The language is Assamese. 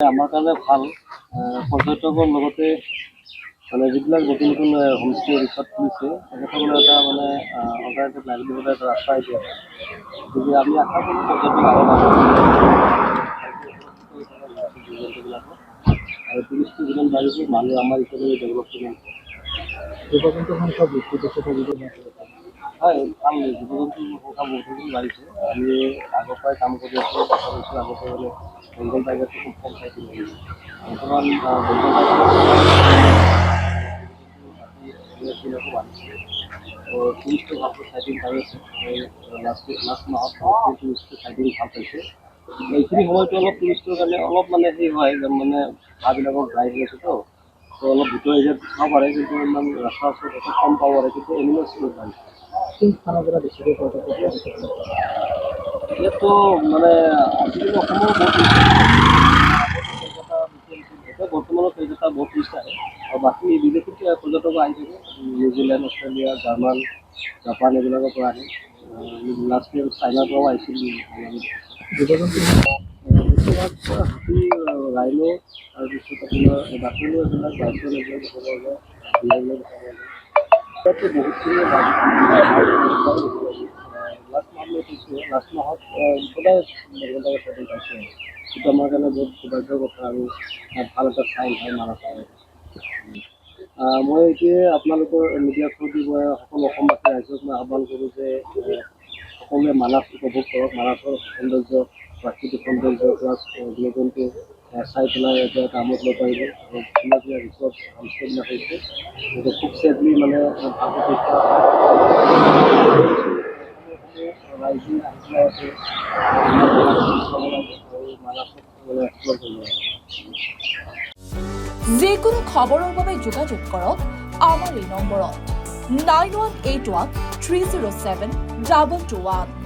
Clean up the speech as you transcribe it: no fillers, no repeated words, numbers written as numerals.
আমাৰ কাৰণে ভাল পৰ্যটকৰ লগতে মানে যিবিলাক নতুন নতুন হোমষ্টে ৰিসৰ্ট খুলিছে তেখেতসকলে এটা মানে অল্টাৰনেটিভ লাইভলিহুডৰ এটা ৰাস্তা দিয়ে গতিকে আমি আশা কৰোঁ পৰ্যটক আৰু টুৰিষ্টটো যিমান বাঢ়িব মানুহ আমাৰ ইকনমি ডেভেলপ কিমান জীৱ জন্তুৰ সংখ্যা বৃদ্ধি পাইছে হয় ভাল জীৱ জন্তুৰ সংখ্যা বহুতখিনি বাঢ়িছে আমি আগৰ পৰাই কাম কৰি আছোঁ দেখা পাইছোঁ আগতে মানে বেংগল টাইগাৰটো খুব কম চাইছিল বৰ্তমান বেংগল টাইগাৰবিলাকো বাঢ়িছে টুৰিষ্টটো ভালকৈ চাইটিং পাই আছে লাষ্ট মাহত টুৰিষ্টটো চাইটিং ভাল পাইছে এইখিনি সময়টো অলপ টুৰিষ্টৰ কাৰণে অলপ মানে সেই হয় মানে ঘাঁহবিলাকৰ ড্ৰাই হৈ আছেতো তো অলপ ভিতৰ এৰিয়াত চাব পাৰে কিন্তু ইমান ৰাস্তা ওচৰত কম পাব পাৰে কিন্তু এনিমেলছ বহুত বাঢ়িছে কোন স্থানৰ পৰা বেছিকৈ পৰ্যটক ইয়াততো মানে আজিকালি অসমৰ বহুত এতিয়া বৰ্তমানত কলকাতা বহুত টুৰিষ্ট আহে আৰু বাকী বিদেশী পৰ্যটক আহি থাকে নিউজিলেণ্ড অষ্ট্ৰেলিয়া জাৰ্মান জাপান এইবিলাকৰ পৰা আহে লাষ্ট ইয়াৰ চাইনাৰ পৰাও আহিছিল জীৱ জন্তু বেছিভাগ হাতী ৰাইনো তাৰপিছত আপোনাৰ বাকলো এইবিলাক বাইচন এইবিলাক দেখা পোৱা যায় বিয়াৰবিলাক দেখা পোৱা যায় তাততো বহুতখিনি লাষ্ট মাহত মই কৈছোঁ লাষ্ট মাহত সদায় বেংগল টাইগাৰ চাইটিং পাইছোঁ সেইটো আমাৰ কাৰণে বহুত সৌভাগ্যৰ কথা আৰু ভাল এটা চাইন হয় মানস মই এতিয়া আপোনালোকৰ মিডিয়া থ্ৰুদি মই সকলো অসমবাসী ৰাইজক মই আহ্বান কৰোঁ যে সকলোৱে মানস উপভোগ কৰক মানসৰ সৌন্দৰ্য প্ৰাকৃতিক সৌন্দৰ্য প্লাছ জীৱ জন্তু চাই পেলাই এতিয়া এটা আমোদ ল'ব পাৰিব আৰু ধুনীয়া ধুনীয়া ৰিচৰ্ট হোমষ্টেবিলাক হৈছে সেইটো খুব ছেফলি মানে ভালকৈ পৰীক্ষা ৰাইজে আহি পেলাই আৰু মানসক মানে এক্সপ্ল'ৰ কৰিব লাগে যিকোনো খবৰৰ বাবে যোগাযোগ কৰক আমাৰ এই নম্বৰত 9181 307 221